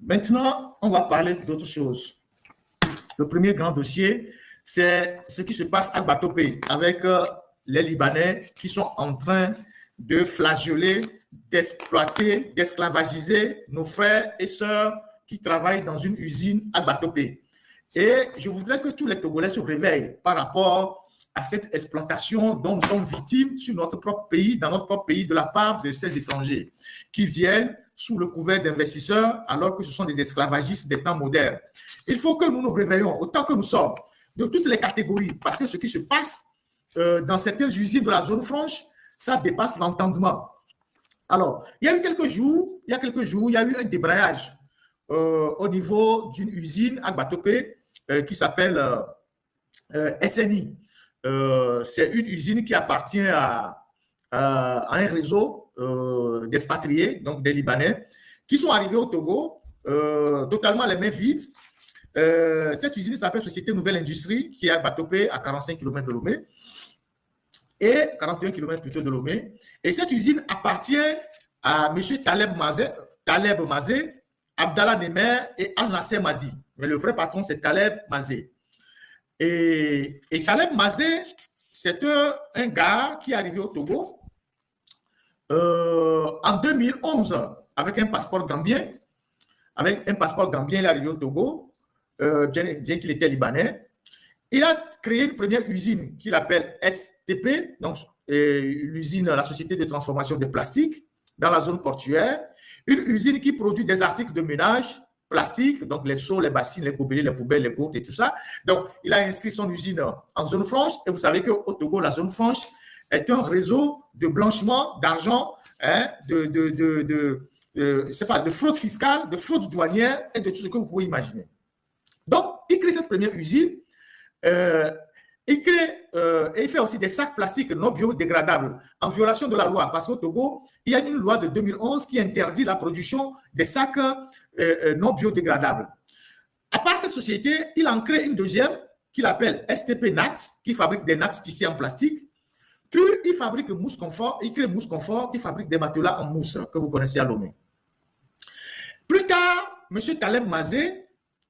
Maintenant, on va parler d'autres choses. Le premier grand dossier, c'est ce qui se passe à Batopé avec les Libanais qui sont en train de flageoler, d'exploiter, d'esclavagiser nos frères et sœurs qui travaillent dans une usine à Batopé. Et je voudrais que tous les Togolais se réveillent par rapport à cette exploitation dont nous sommes victimes sur notre propre pays, dans notre propre pays, de la part de ces étrangers qui viennent sous le couvert d'investisseurs alors que ce sont des esclavagistes des temps modernes. Il faut que nous nous réveillons autant que nous sommes de toutes les catégories parce que ce qui se passe dans certaines usines de la zone franche, ça dépasse l'entendement. Alors, il y a quelques jours, il y a eu un débrayage au niveau d'une usine à Batopé qui s'appelle SNI. C'est une usine qui appartient à un réseau d'expatriés, donc des Libanais, qui sont arrivés au Togo, totalement les mains vides. Cette usine s'appelle Société Nouvelle Industrie, qui est à Batopé, à 45 km de Lomé, et 41 km plutôt de Lomé. Et cette usine appartient à M. Taleb Mazé, Abdallah Nemer et Al-Nasser Madi. Mais le vrai patron, c'est Taleb Mazé. Et Taleb Mazé, c'est un gars qui est arrivé au Togo en 2011 avec un passeport gambien. Avec un passeport gambien, il est arrivé au Togo, bien qu'il était libanais. Il a créé une première usine qu'il appelle STP, donc l'usine, la Société de transformation des plastiques, dans la zone portuaire. Une usine qui produit des articles de ménage plastiques, donc les seaux, les bassines, les gobelets, les poubelles, les gourdes et tout ça. Donc, il a inscrit son usine en zone franche. Et vous savez qu'au Togo, la zone franche est un réseau de blanchiment d'argent, de fraude fiscale, de fraude douanière et de tout ce que vous pouvez imaginer. Donc, il crée cette première usine. Il fait aussi des sacs plastiques non biodégradables en violation de la loi. Parce qu'au Togo, il y a une loi de 2011 qui interdit la production des sacs non biodégradables. À part cette société, il en crée une deuxième qu'il appelle STP Nat, qui fabrique des nattes tissées en plastique. Puis, il fabrique Mousse Confort, il crée Mousse Confort, qui fabrique des matelas en mousse que vous connaissez à Lomé. Plus tard, M. Taleb Mazé,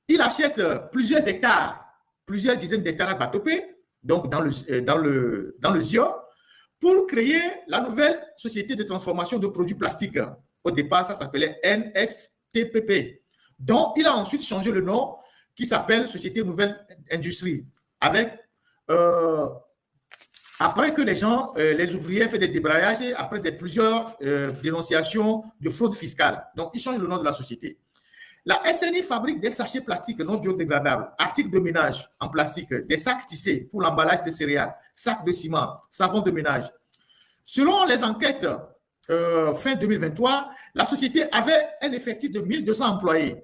il achète plusieurs hectares, plusieurs dizaines d'hectares à Batopé, donc dans le ZIO, pour créer la nouvelle société de transformation de produits plastiques. Au départ, ça s'appelait NSTPP, dont il a ensuite changé le nom, qui s'appelle Société Nouvelle Industrie, avec après que les ouvriers fait des débrayages, après plusieurs dénonciations de fraude fiscale. Donc, ils changent le nom de la société. La SNI fabrique des sachets plastiques non biodégradables, articles de ménage en plastique, des sacs tissés pour l'emballage de céréales, sacs de ciment, savon de ménage. Selon les enquêtes fin 2023, la société avait un effectif de 1200 employés,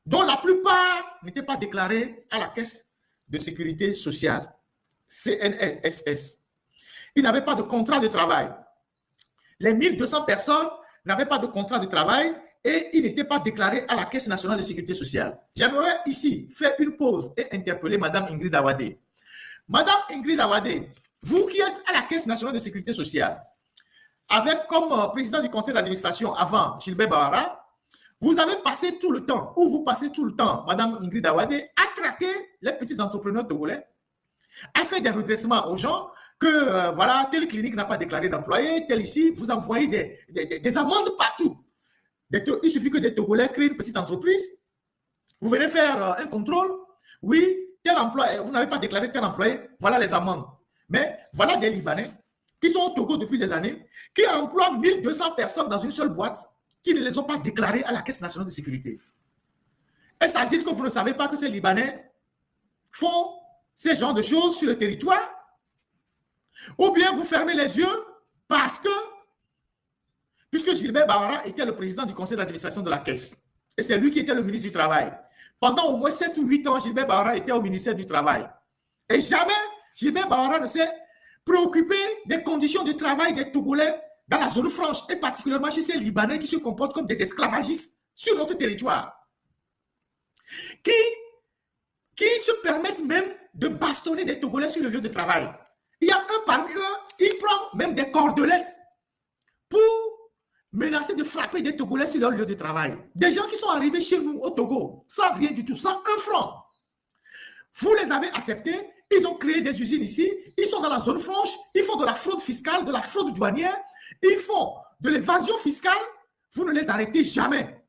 dont la plupart n'étaient pas déclarés à la Caisse de sécurité sociale, CNSS. Ils n'avaient pas de contrat de travail. Les 1200 personnes n'avaient pas de contrat de travail et ils n'étaient pas déclarés à la Caisse nationale de sécurité sociale. J'aimerais ici faire une pause et interpeller Mme Ingrid Awadé. Madame Ingrid Awadé, vous qui êtes à la Caisse nationale de sécurité sociale, avec comme président du conseil d'administration avant Gilbert Bahara, vous avez passé tout le temps, ou vous passez tout le temps, Mme Ingrid Awadé, à traquer les petits entrepreneurs togolais, à faire des redressements aux gens que, voilà, telle clinique n'a pas déclaré d'employés, telle ici, vous envoyez des amendes partout. Il suffit que des Togolais créent une petite entreprise, vous venez faire un contrôle, oui, tel employé, vous n'avez pas déclaré tel employé, voilà les amendes. Mais voilà des Libanais qui sont au Togo depuis des années, qui emploient 1200 personnes dans une seule boîte, qui ne les ont pas déclarées à la Caisse nationale de sécurité. Et ça dit que vous ne savez pas que ces Libanais font ce genre de choses sur le territoire, ou bien vous fermez les yeux parce que, puisque Gilbert Bahara était le président du conseil d'administration de la Caisse, et c'est lui qui était le ministre du Travail. Pendant au moins 7 ou 8 ans, Gilbert Bahara était au ministère du Travail. Et jamais Gilbert Bahara ne s'est préoccupé des conditions de travail des Togolais dans la zone franche, et particulièrement chez ces Libanais qui se comportent comme des esclavagistes sur notre territoire, qui se permettent même de bastonner des Togolais sur le lieu de travail. Il y a un parmi eux, il prend même des cordelettes pour menacé de frapper des Togolais sur leur lieu de travail. Des gens qui sont arrivés chez nous au Togo, sans rien du tout, sans un franc. Vous les avez acceptés, ils ont créé des usines ici, ils sont dans la zone franche, ils font de la fraude fiscale, de la fraude douanière, ils font de l'évasion fiscale, vous ne les arrêtez jamais.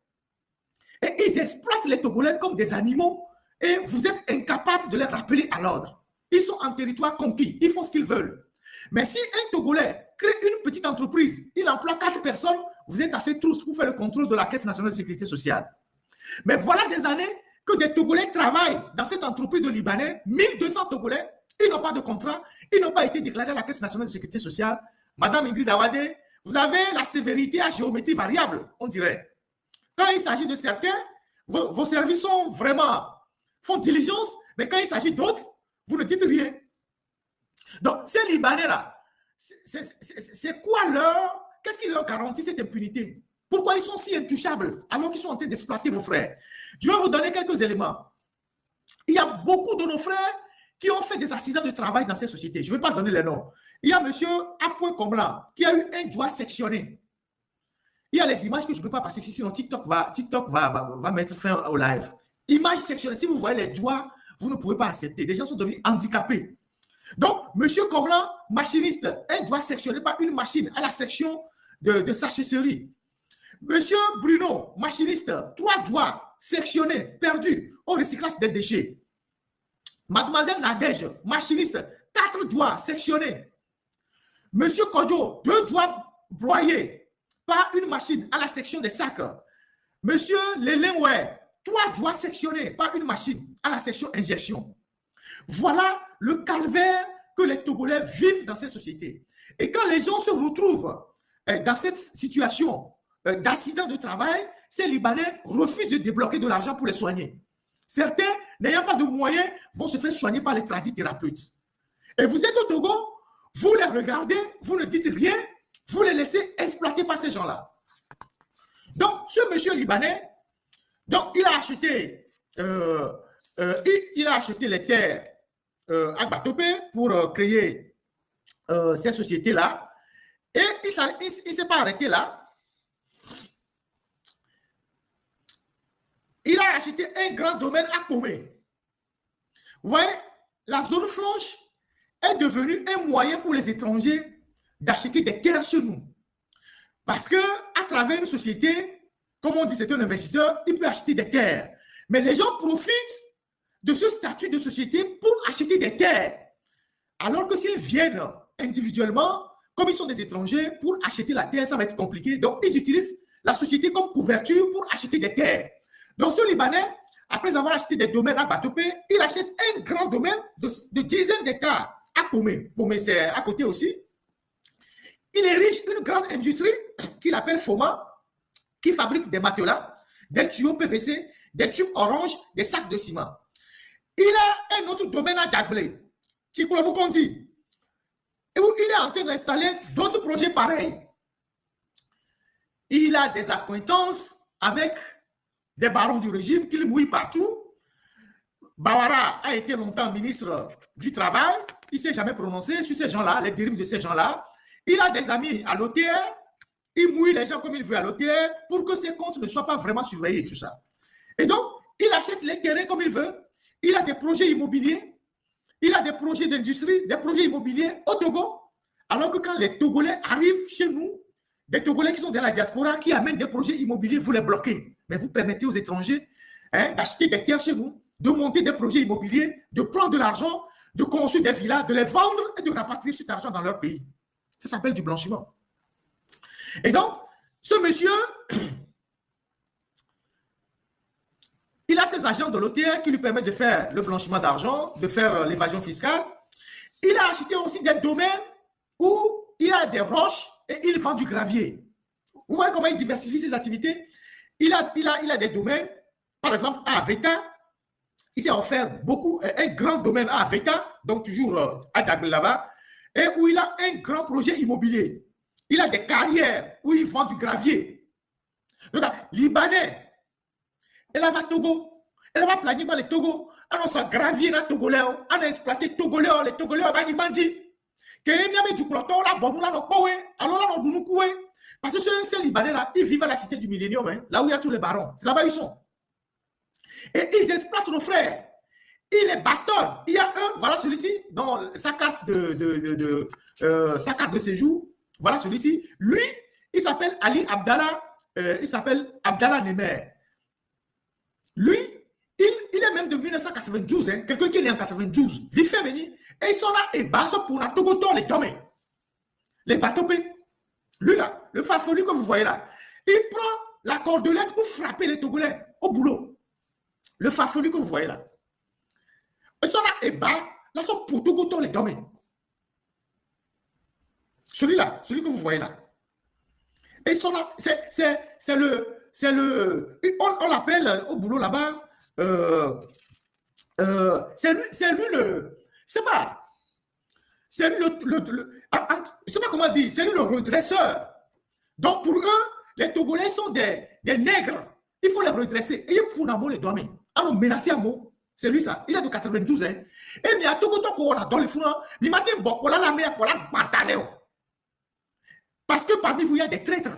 Et ils exploitent les Togolais comme des animaux et vous êtes incapables de les rappeler à l'ordre. Ils sont en territoire conquis, ils font ce qu'ils veulent. Mais si un Togolais crée une petite entreprise, il emploie 4 personnes, vous êtes assez tous pour faire le contrôle de la Caisse nationale de sécurité sociale. Mais voilà des années que des Togolais travaillent dans cette entreprise de Libanais, 1200 Togolais, ils n'ont pas de contrat, ils n'ont pas été déclarés à la Caisse nationale de sécurité sociale. Madame Ingrid Awade, vous avez la sévérité à géométrie variable, on dirait. Quand il s'agit de certains, vos services sont vraiment, font diligence, mais quand il s'agit d'autres, vous ne dites rien. Donc, ces Libanais-là, c'est quoi qu'est-ce qui leur garantit cette impunité? Pourquoi ils sont si intouchables alors qu'ils sont en train d'exploiter vos frères? Je vais vous donner quelques éléments. Il y a beaucoup de nos frères qui ont fait des accidents de travail dans ces sociétés. Je ne vais pas donner les noms. Il y a M. Apoin Komla qui a eu un doigt sectionné. Il y a les images que je ne peux pas passer ici, sinon TikTok va mettre fin au live. Images sectionnées. Si vous voyez les doigts, vous ne pouvez pas accepter. Les gens sont devenus handicapés. Donc, M. Komla, machiniste, un doigt sectionné par une machine à la section de sachetterie. M. Bruno, machiniste, 3 doigts sectionnés, perdus au recyclage des déchets. Mademoiselle Nadège, machiniste, 4 doigts sectionnés. M. Kodjo, 2 doigts broyés par une machine à la section des sacs. M. Lelenwe, 3 doigts sectionnés par une machine à la section injection. Voilà le calvaire que les Togolais vivent dans ces sociétés. Et quand les gens se retrouvent dans cette situation d'accident de travail, ces Libanais refusent de débloquer de l'argent pour les soigner. Certains, n'ayant pas de moyens, vont se faire soigner par les tradithérapeutes. Et vous êtes au Togo, vous les regardez, vous ne dites rien, vous les laissez exploiter par ces gens-là. Donc, ce monsieur Libanais, donc, il a acheté les terres à Batopé pour créer ces sociétés-là. Et il ne s'est pas arrêté là. Il a acheté un grand domaine à Comé. Vous voyez, la zone franche est devenue un moyen pour les étrangers d'acheter des terres chez nous. Parce qu'à travers une société, comme on dit, c'est un investisseur, il peut acheter des terres. Mais les gens profitent de ce statut de société pour acheter des terres. Alors que s'ils viennent individuellement, comme ils sont des étrangers, pour acheter la terre, ça va être compliqué. Donc, ils utilisent la société comme couverture pour acheter des terres. Donc, ce Libanais, après avoir acheté des domaines à Batopé, il achète un grand domaine de dizaines d'hectares à Comé. Comé, c'est à côté aussi. Il érige une grande industrie qu'il appelle Foma, qui fabrique des matelas, des tuyaux PVC, des tubes orange, des sacs de ciment. Il a un autre domaine à Djagblé, Tchikoulamoukondi, et où il est en train d'installer d'autres projets pareils. Il a des acquaintances avec des barons du régime qu'il mouille partout. Bawara a été longtemps ministre du Travail. Il ne s'est jamais prononcé sur ces gens-là, les dérives de ces gens-là. Il a des amis à l'OTR. Il mouille les gens comme il veut à l'OTR pour que ses comptes ne soient pas vraiment surveillés, tout ça. Et donc, il achète les terrains comme il veut. Il a des projets immobiliers. Il a des projets d'industrie, des projets immobiliers au Togo. Alors que quand les Togolais arrivent chez nous, des Togolais qui sont dans la diaspora, qui amènent des projets immobiliers, vous les bloquez. Mais vous permettez aux étrangers d'acheter des terres chez nous, de monter des projets immobiliers, de prendre de l'argent, de construire des villas, de les vendre et de rapatrier cet argent dans leur pays. Ça s'appelle du blanchiment. Et donc, ce monsieur, il a ses agents de l'OTR qui lui permettent de faire le blanchiment d'argent, de faire l'évasion fiscale. Il a acheté aussi des domaines où il a des roches et il vend du gravier. Vous voyez comment il diversifie ses activités? Il a des domaines, par exemple à Aveta, il s'est offert un grand domaine à Aveta, donc toujours à Djagblé là-bas, et où il a un grand projet immobilier. Il a des carrières où il vend du gravier. Donc, Libanais, elle va Togo, elle va planer dans les Togo, on s'est gravier dans Togolais, on a exploité Togolais, les Togolais, on a dit bandit. Que y a du peloton là, bon, là, alors là, on nous coué. Parce que ces Libanais-là, ils vivent à la cité du Millénium, hein, là où il y a tous les barons. C'est là-bas ils sont. Et ils exploitent nos frères. Ils les bastonnent. Il y a un, voilà celui-ci, dans sa carte sa carte de séjour. Voilà celui-ci. Lui, il s'appelle Ali Abdallah. Il s'appelle Abdallah Nemer. Lui, il est même de 1992. Hein, quelqu'un qui est né en 92. Vif féminin. Et ils sont là et bassent pour la Togoton, les Tomé. Les Batopé. Lui là, le farfelu que vous voyez là, il prend la cordelette pour frapper les Togolais au boulot. Le farfelu que vous voyez là. Ils sont là et bas, là sont pour Togoton, les Tomé. Celui-là, celui que vous voyez là. Et ils sont là, c'est le, on l'appelle au boulot là-bas, c'est lui le, c'est pas, c'est lui je sais pas comment dire, c'est lui le redresseur. Donc pour eux, les Togolais sont des nègres. Il faut les redresser. Et pour l'amour, les doigts, alors menacé à mot. C'est lui ça. Il est de 92 ans. Et il y a tout le qu'on a dans les fous. Il m'a dit, bon, voilà la mer, voilà la parce que parmi vous, il y a des traîtres.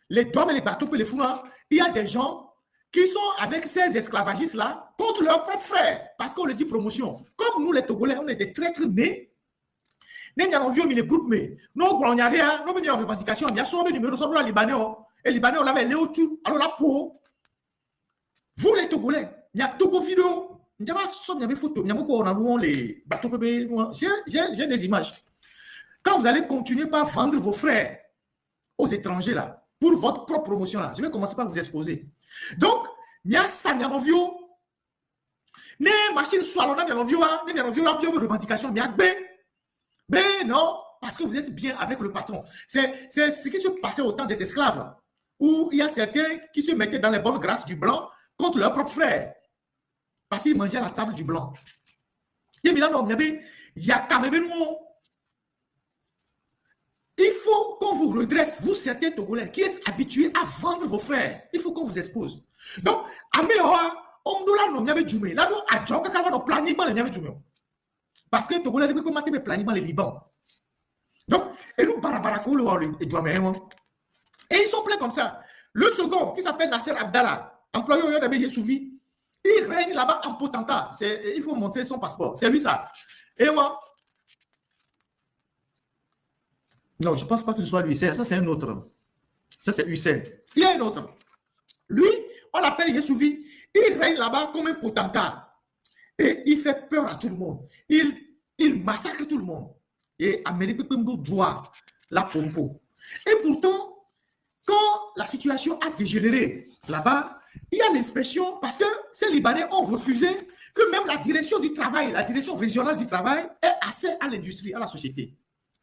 Les doigts et les bateaux que les fous, il y a des gens qui sont avec ces esclavagistes-là contre leurs propres frères. Parce qu'on le dit promotion. Comme nous, les Togolais, on est des traîtres nés. Nous avons vu les groupes, mais nous avons une revendication. Il y a son numéro sur les Libanais. Et les Libanais, on l'avait tout. Alors là, pour vous, les Togolais, il y a tout vos vidéos. Il y a des photos. Il y a beaucoup les bateaux. J'ai des images. Quand vous allez continuer par vendre vos frères aux étrangers, là, pour votre propre promotion, là, je vais commencer par vous exposer. Donc, il y a ça, il y a un vieux. Les machines soient là, il y a un vieux, il y a un vieux, il y a une revendication, il y a mais non, parce que vous êtes bien avec le patron. C'est ce qui se passait au temps des esclaves, où il y a certains qui se mettaient dans les bonnes grâces du blanc contre leurs propres frères, parce qu'ils mangeaient à la table du blanc. Il y a quand même il faut qu'on vous redresse, vous certains Togolais qui êtes habitués à vendre vos frères. Il faut qu'on vous expose. Donc, parce que Togolais ne peuvent pas planifier les Liban. Donc, et nous, et ils sont pleins comme ça. Le second, qui s'appelle Nasser Abdallah, employé de Yesouvi, il règne là-bas en potentat. Il faut montrer son passeport. C'est lui ça. Et moi, non, je ne pense pas que ce soit lui. Ça, c'est un autre. Ça, c'est Hussein. Il y a un autre. Lui, on l'appelle Yesouvi. Il règne là-bas comme un potentat. Et il fait peur à tout le monde. Il massacre tout le monde. Et Amérique doit la pompo. Et pourtant, quand la situation a dégénéré là-bas, il y a l'inspection parce que ces Libanais ont refusé que même la direction du travail, la direction régionale du travail, ait accès à l'industrie, à la société.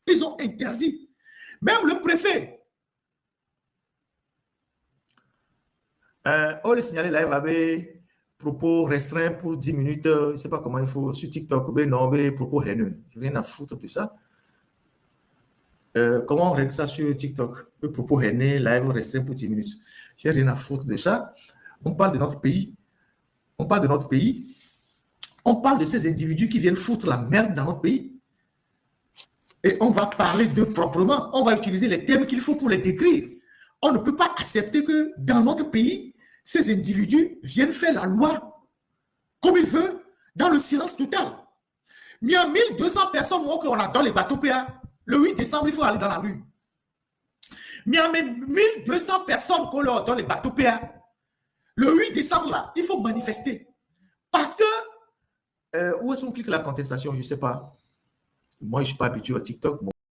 Ils ont interdit. Même le préfet. On le signalé là, il avait propos restreints pour 10 minutes. Je ne sais pas comment il faut sur TikTok. Mais non, mais propos haineux. Je n'ai rien à foutre de ça. Comment on règle ça sur TikTok? Le propos haineux, live restreint pour 10 minutes. Je n'ai rien à foutre de ça. On parle de notre pays. On parle de notre pays. On parle de ces individus qui viennent foutre la merde dans notre pays. Et on va parler d'eux proprement. On va utiliser les termes qu'il faut pour les décrire. On ne peut pas accepter que dans notre pays, ces individus viennent faire la loi comme ils veulent, dans le silence total. Il y a 1200 personnes qu'on a dans les bateaux PA. Le 8 décembre, il faut aller dans la rue. Il y a même 1200 personnes qu'on a dans les bateaux PA. Le 8 décembre, là, il faut manifester. Parce que, où est-ce qu'on clique la contestation? Je ne sais pas. Moi, je ne suis pas habitué au TikTok. Bon.